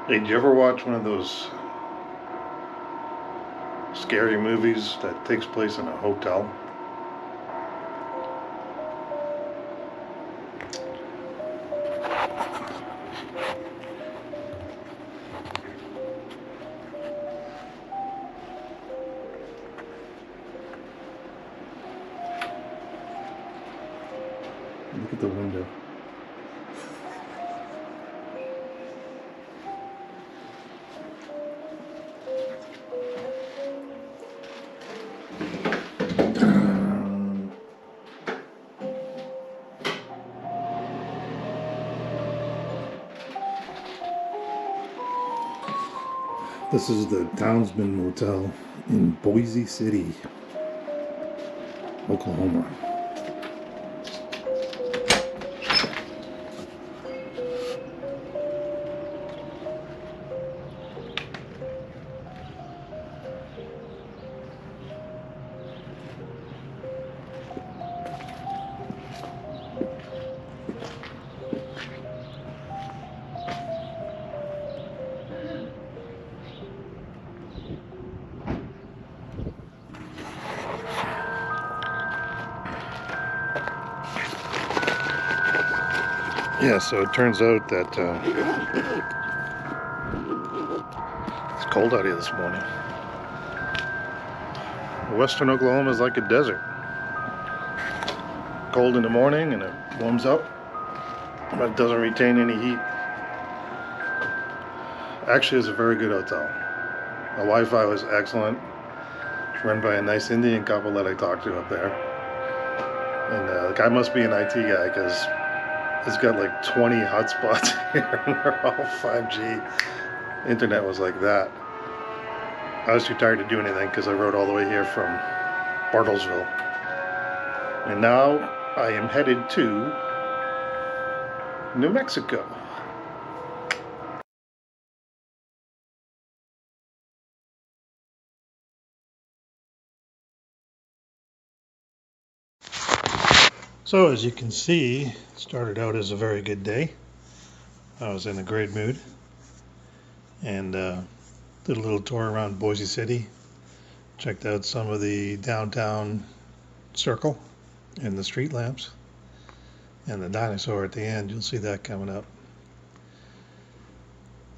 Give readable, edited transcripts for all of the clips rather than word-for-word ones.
Hey, did you ever watch one of those scary movies that takes place in a hotel? Look at the window. This is the Townsman Motel in Boise City, Oklahoma. Yeah, so it turns out that it's cold out here this morning. Western Oklahoma is like a desert. Cold in the morning and it warms up, but it doesn't retain any heat. Actually, it's a very good hotel. The Wi-Fi was excellent. It's run by a nice Indian couple that I talked to up there. And the guy must be an IT guy because it's got like 20 hotspots here and they're all 5G. Internet was like that. I was too tired to do anything because I rode all the way here from Bartlesville. And now I am headed to New Mexico. So as you can see, it started out as a very good day. I was in a great mood and did a little tour around Boise City. Checked out some of the downtown circle and the street lamps and the dinosaur at the end. You'll see that coming up.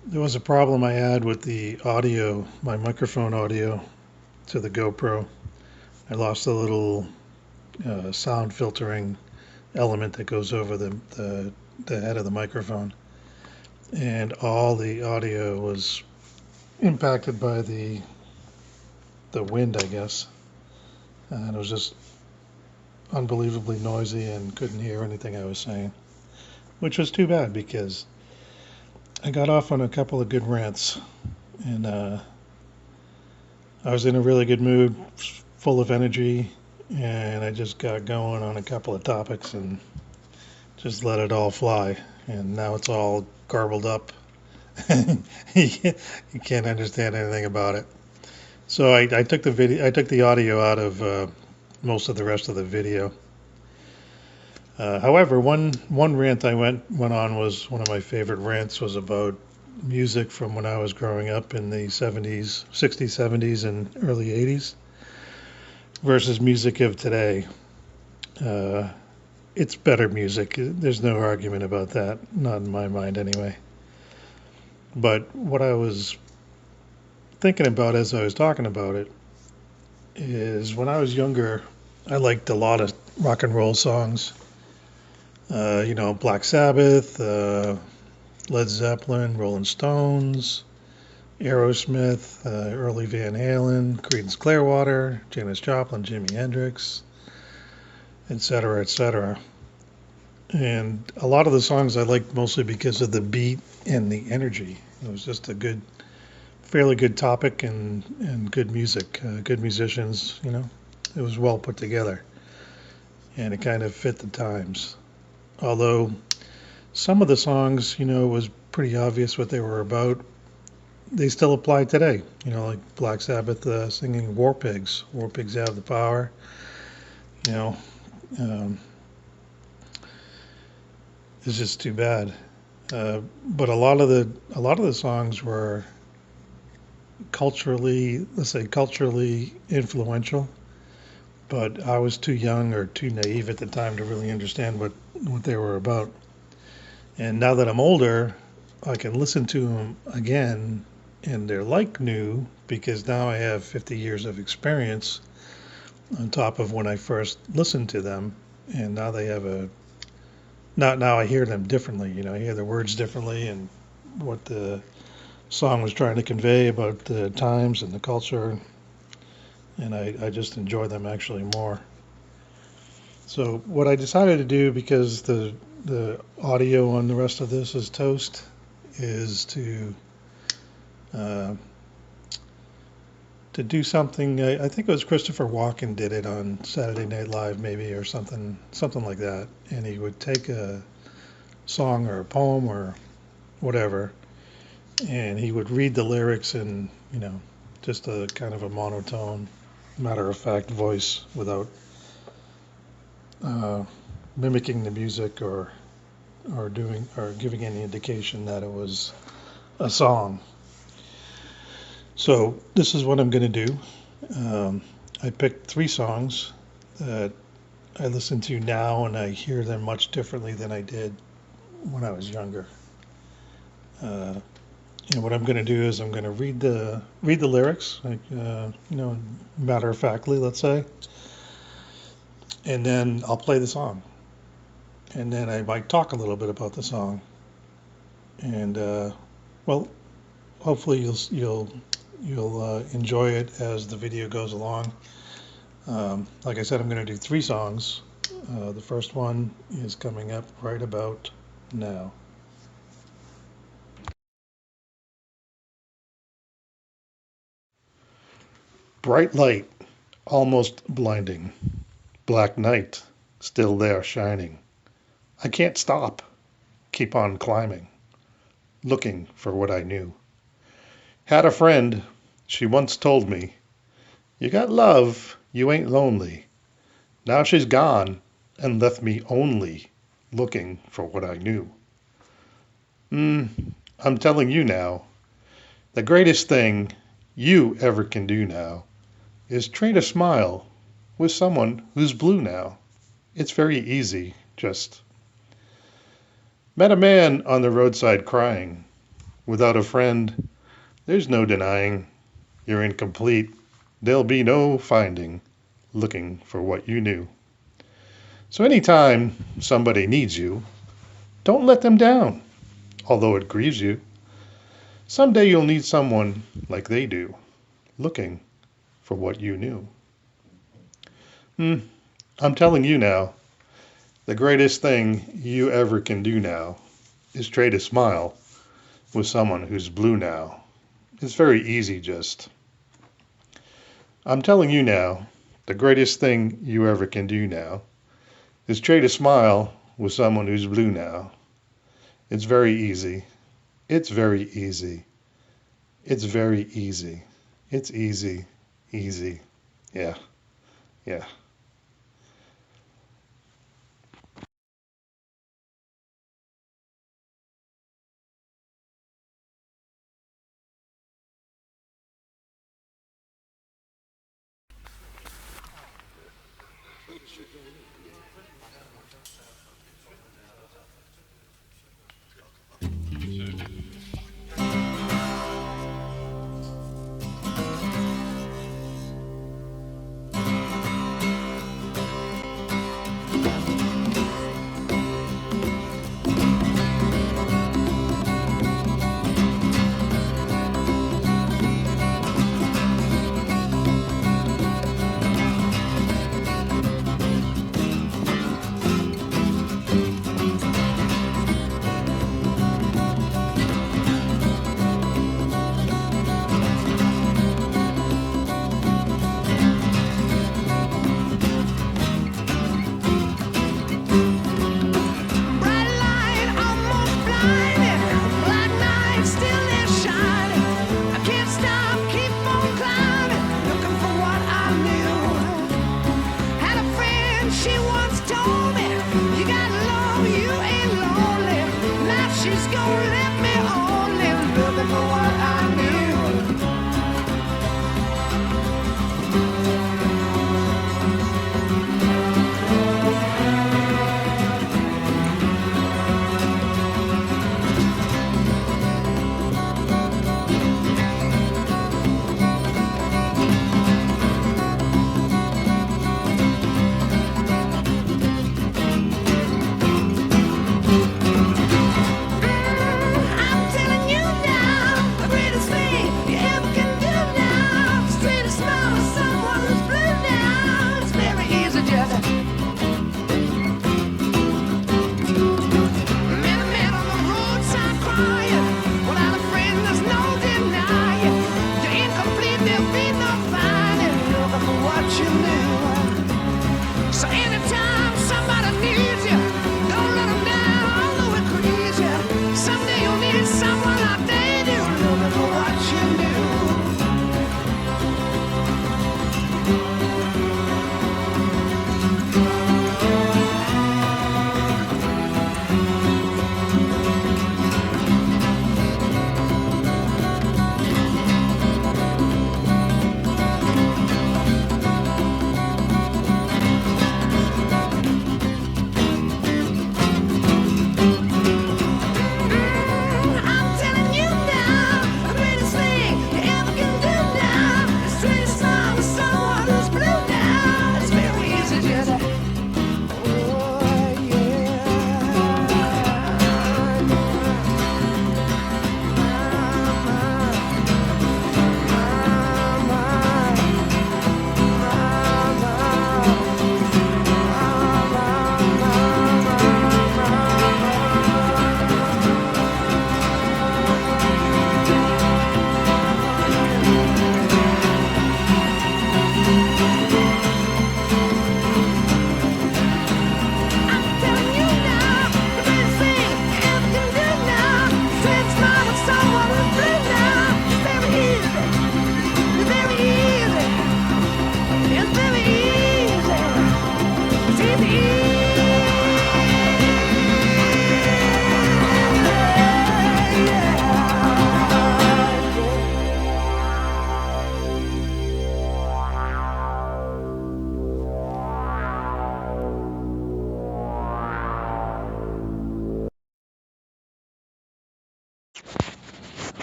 There was a problem I had with the audio, my microphone audio to the GoPro. I lost the little sound filtering element that goes over the head of the microphone, and all the audio was impacted by the wind, I guess, and it was just unbelievably noisy and couldn't hear anything I was saying, which was too bad because I got off on a couple of good rants and I was in a really good mood, full of energy, and I just got going on a couple of topics and just let it all fly. And now it's all garbled up. You can't understand anything about it. So I took the audio out of most of the rest of the video. However, one rant I went on was one of my favorite rants was about music from when I was growing up in the 70s, 60s, 70s, and early 80s. Versus music of today. It's better music. There's no argument about that. Not in my mind, anyway. But what I was thinking about as I was talking about it is when I was younger, I liked a lot of rock and roll songs. Black Sabbath, Led Zeppelin, Rolling Stones, Aerosmith, early Van Halen, Creedence Clearwater, Janis Joplin, Jimi Hendrix, etc., etc. And a lot of the songs I liked mostly because of the beat and the energy. It was just a fairly good topic and good music, good musicians, It was well put together. And it kind of fit the times. Although some of the songs, it was pretty obvious what they were about. They still apply today, like Black Sabbath singing War Pigs. War Pigs have the power, It's just too bad. But a lot of the songs were culturally, let's say, culturally influential. But I was too young or too naive at the time to really understand what they were about. And now that I'm older, I can listen to them again, and they're like new because now I have 50 years of experience on top of when I first listened to them, and now they have a now I hear them differently. You know, I hear the words differently and what the song was trying to convey about the times and the culture, and I just enjoy them actually more. So what I decided to do, because the audio on the rest of this is toast, is uh, to do something. I think it was Christopher Walken did it on Saturday Night Live, maybe, or something like that. And he would take a song or a poem or whatever, and he would read the lyrics in, just a kind of a monotone, matter of fact voice without uh, mimicking the music or giving any indication that it was a song. So this is what I'm going to do. I picked three songs that I listen to now, and I hear them much differently than I did when I was younger. Uh, and what I'm going to do is I'm going to read the lyrics, like matter of factly, let's say, and then I'll play the song, and then I might talk a little bit about the song, and well, hopefully you'll enjoy it as the video goes along. Like I said, I'm going to do three songs. The first one is coming up right about now. Bright light, almost blinding. Black night, still there shining. I can't stop, keep on climbing, looking for what I knew. Had a friend, she once told me, you got love, you ain't lonely. Now she's gone and left me only looking for what I knew. I'm telling you now, the greatest thing you ever can do now is trade a smile with someone who's blue now. It's very easy, just. Met a man on the roadside crying. Without a friend, there's no denying you're incomplete. There'll be no finding, looking for what you knew. So anytime somebody needs you, don't let them down, although it grieves you. Someday you'll need someone like they do, looking for what you knew. I'm telling you now, the greatest thing you ever can do now is trade a smile with someone who's blue now. It's very easy, just. I'm telling you now, the greatest thing you ever can do now is trade a smile with someone who's blue now. It's very easy. It's very easy. It's very easy. It's easy. Easy. Yeah. Yeah.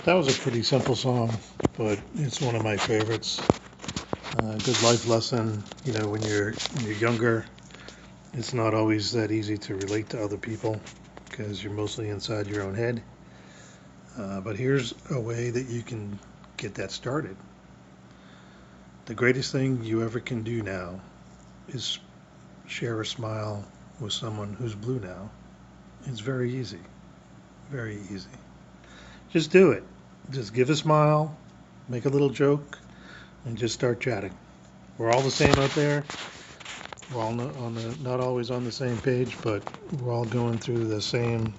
That was a pretty simple song, but it's one of my favorites. Good life lesson. When you're younger, it's not always that easy to relate to other people because you're mostly inside your own head. But here's a way that you can get that started. The greatest thing you ever can do now is share a smile with someone who's blue now. It's very easy. Very easy. Just do it. Just give a smile, make a little joke, and just start chatting. We're all the same out there. We're all not always on the same page, but we're all going through the same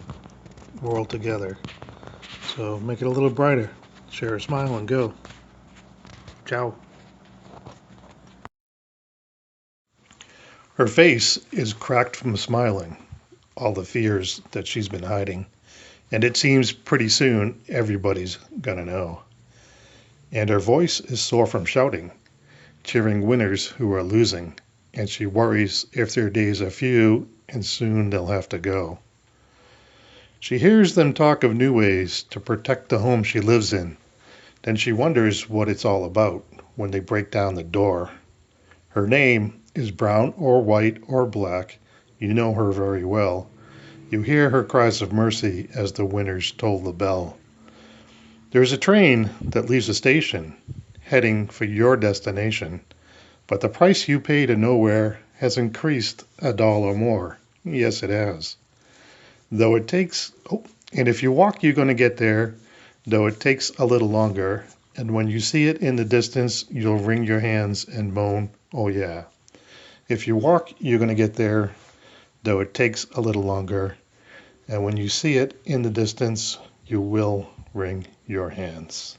world together. So make it a little brighter. Share a smile and go. Ciao. Her face is cracked from smiling, all the fears that she's been hiding. And it seems pretty soon everybody's gonna know. And her voice is sore from shouting, cheering winners who are losing. And she worries if their days are few and soon they'll have to go. She hears them talk of new ways to protect the home she lives in. Then she wonders what it's all about when they break down the door. Her name is brown or white or black. You know her very well. You hear her cries of mercy as the winners toll the bell. There's a train that leaves the station, heading for your destination, but the price you pay to nowhere has increased $1 more. Yes, it has. And if you walk, you're going to get there, though it takes a little longer. And when you see it in the distance, you'll wring your hands and moan, oh yeah. If you walk, you're going to get there, though it takes a little longer. And when you see it in the distance, you will wring your hands.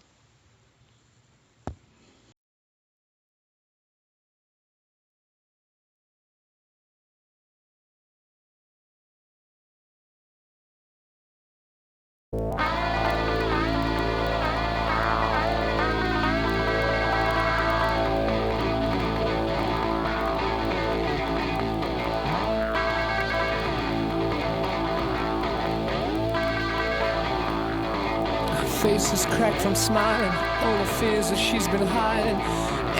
Face is cracked from smiling, all the fears that she's been hiding.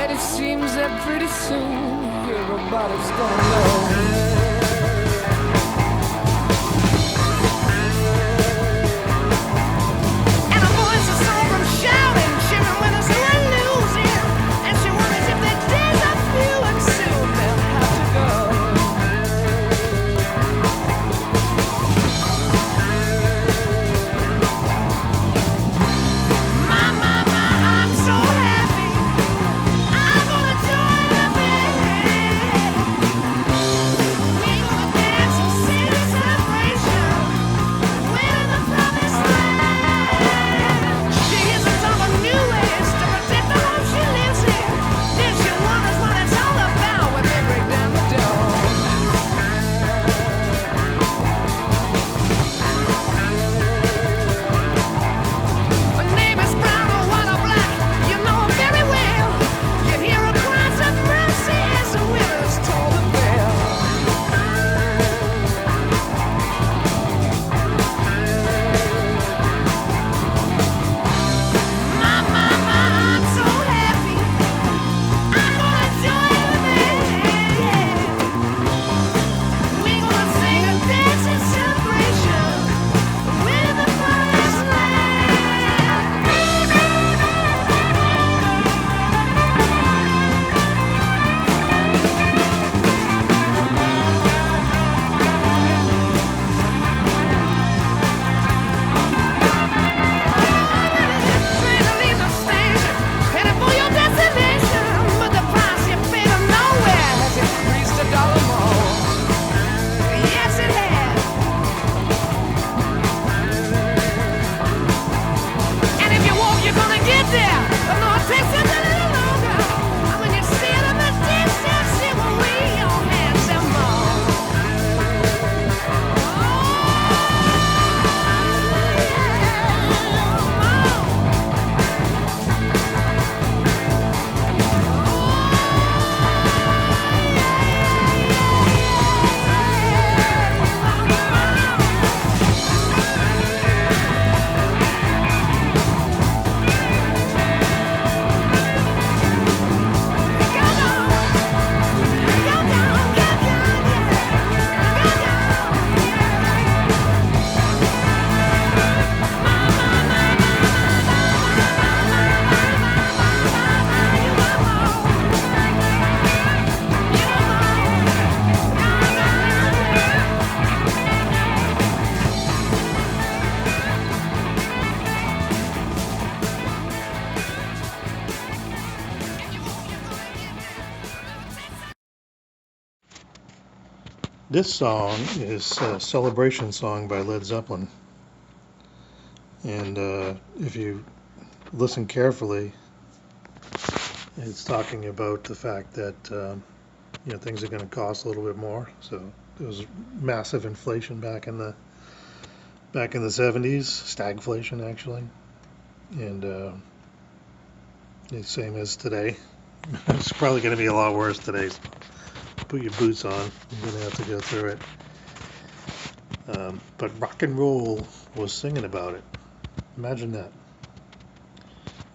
And it seems that pretty soon everybody's gonna know. And her voice is sore from shouting, cheering winners who are losing. And she wonders if their days are few and soon they'll have to go. This song is a celebration song by Led Zeppelin. And if you listen carefully, it's talking about the fact that things are going to cost a little bit more. So there was massive inflation back in the 70s, stagflation actually, and the same as today. It's probably going to be a lot worse today. So put your boots on. You're going to have to go through it. But rock and roll was singing about it. Imagine that.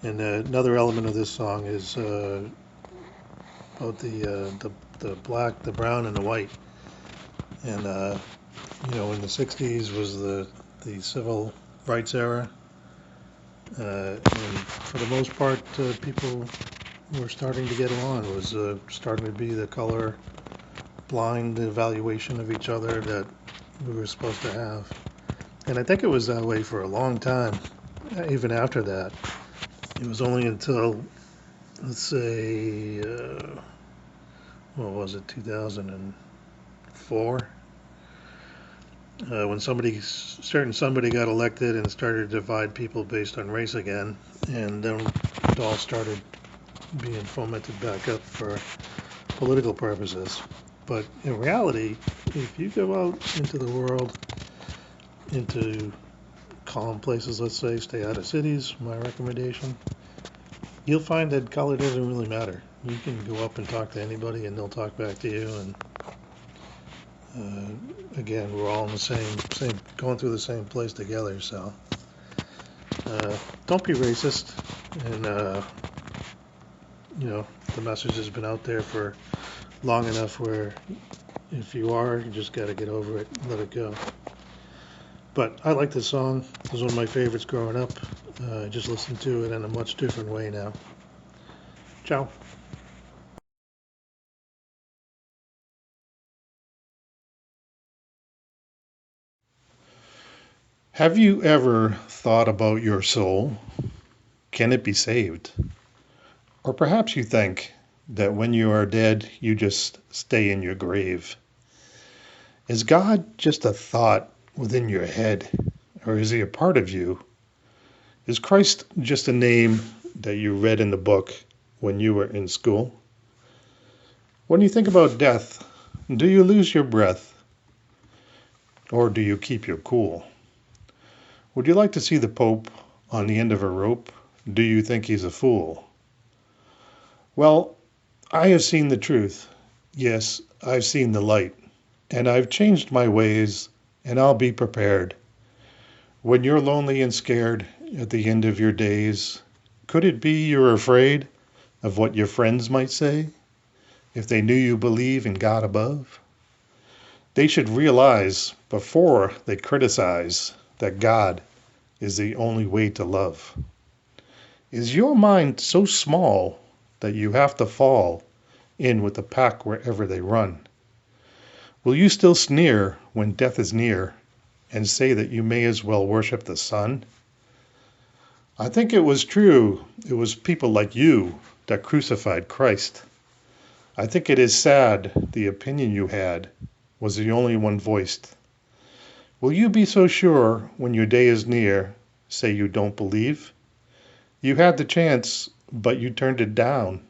And another element of this song is about the black, the brown, and the white. And in the '60s was the civil rights era, and for the most part, people were starting to get along. It was starting to be the color blind evaluation of each other that we were supposed to have. And I think it was that way for a long time, even after that. It was only until, let's say, what was it, 2004? When somebody got elected and started to divide people based on race again, and then it all started being fomented back up for political purposes. But in reality, if you go out into the world, into calm places, let's say, stay out of cities, my recommendation, you'll find that color doesn't really matter. You can go up and talk to anybody and they'll talk back to you, and again, we're all in the same, going through the same place together. So don't be racist. And the message has been out there for long enough where if you are, you just got to get over it and let it go. But I like this song. It was one of my favorites growing up. I just listen to it in a much different way now. Ciao. Have you ever thought about your soul? Can it be saved? Or perhaps you think that when you are dead, you just stay in your grave. Is God just a thought within your head, or is he a part of you? Is Christ just a name that you read in the book when you were in school? When you think about death, do you lose your breath, or do you keep your cool? Would you like to see the Pope on the end of a rope? Do you think he's a fool? Well, I have seen the truth. Yes, I've seen the light, and I've changed my ways, and I'll be prepared. When you're lonely and scared at the end of your days, could it be you're afraid of what your friends might say if they knew you believe in God above? They should realize before they criticize that God is the only way to love. Is your mind so small that you have to fall in with the pack wherever they run? Will you still sneer when death is near and say that you may as well worship the sun? I think it was true. It was people like you that crucified Christ. I think it is sad the opinion you had was the only one voiced. Will you be so sure when your day is near, say you don't believe? You had the chance, but you turned it down.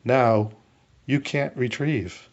Now, you can't retrieve.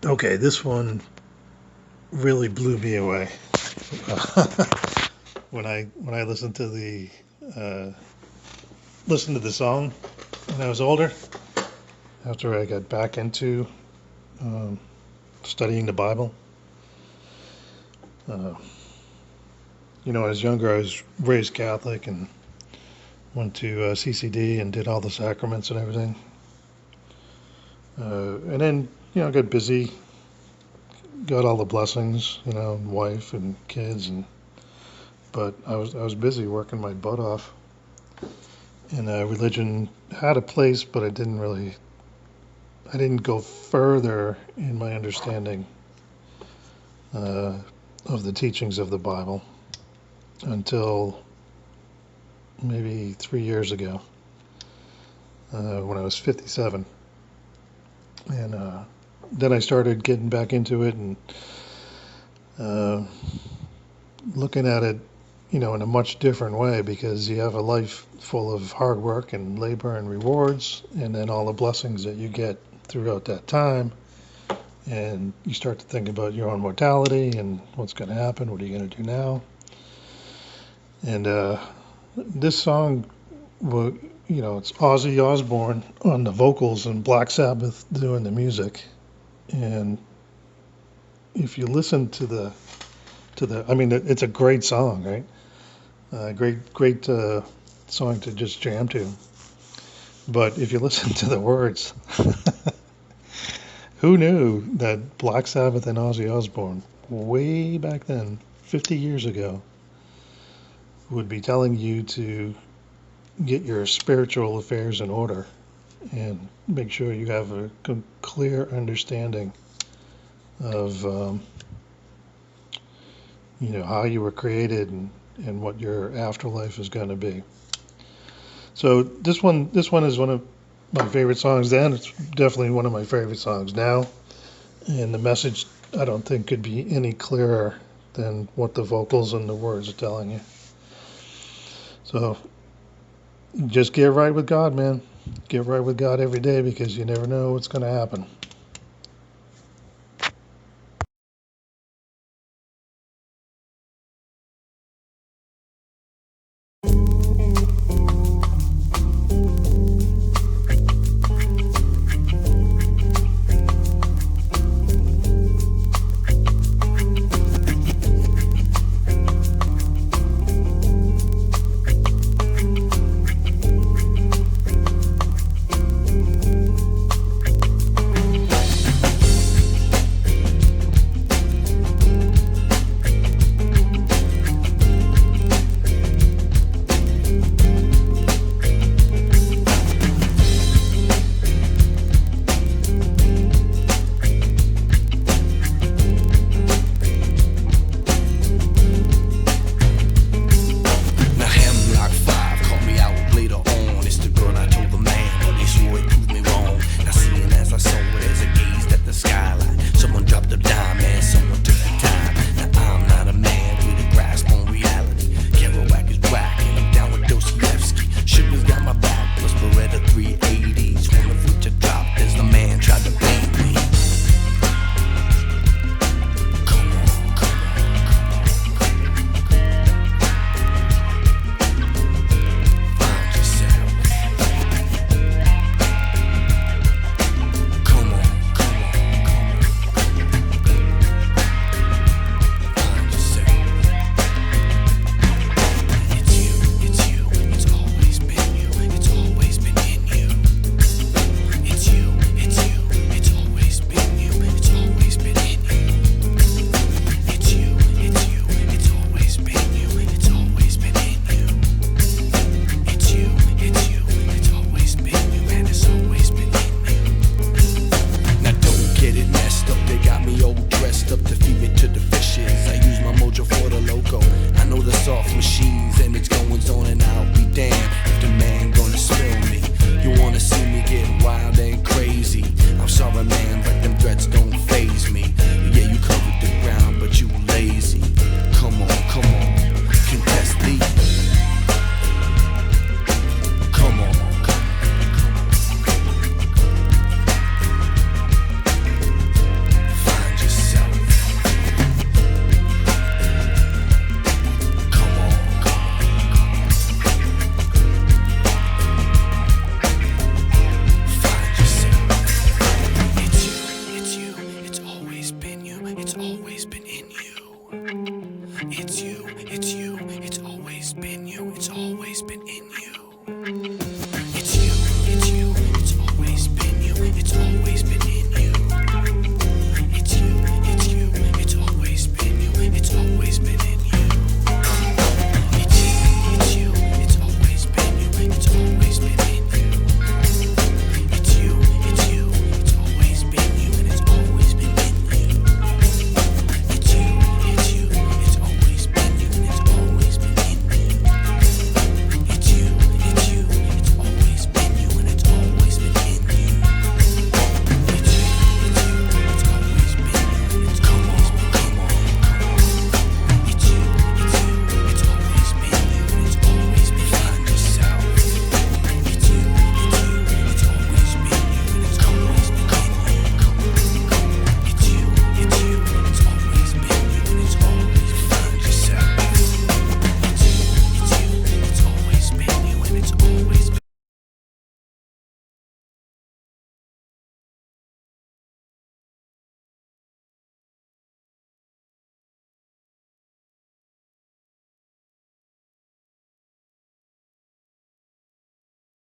Okay, this one really blew me away. When I uh, listened to the song when I was older, after I got back into um, studying the Bible. Uh, I was younger. I was raised Catholic and went to CCD and did all the sacraments and everything. And then got busy, got all the blessings, wife and kids, but I was busy working my butt off. And religion had a place, but I didn't go further in my understanding uh, of the teachings of the Bible until maybe 3 years ago, when I was 57. And then I started getting back into it and uh, looking at it, in a much different way, because you have a life full of hard work and labor and rewards, and then all the blessings that you get throughout that time. And you start to think about your own mortality and what's going to happen. What are you going to do now? And this song, it's Ozzy Osbourne on the vocals and Black Sabbath doing the music. And if you listen to I mean, it's a great song, right? Great song to just jam to. But if you listen to the words, who knew that Black Sabbath and Ozzy Osbourne, way back then, 50 years ago, would be telling you to get your spiritual affairs in order and make sure you have a clear understanding of how you were created and what your afterlife is going to be. So this one is one of my favorite songs then. It's definitely one of my favorite songs now. And the message, I don't think, could be any clearer than what the vocals and the words are telling you. So just get right with God, man. Get right with God every day, because you never know what's going to happen.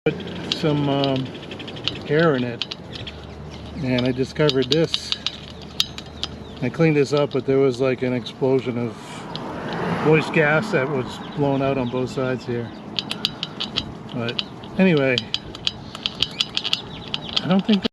Put some air in it, and I discovered this. I cleaned this up, but there was like an explosion of moist gas that was blown out on both sides here. But anyway, I don't think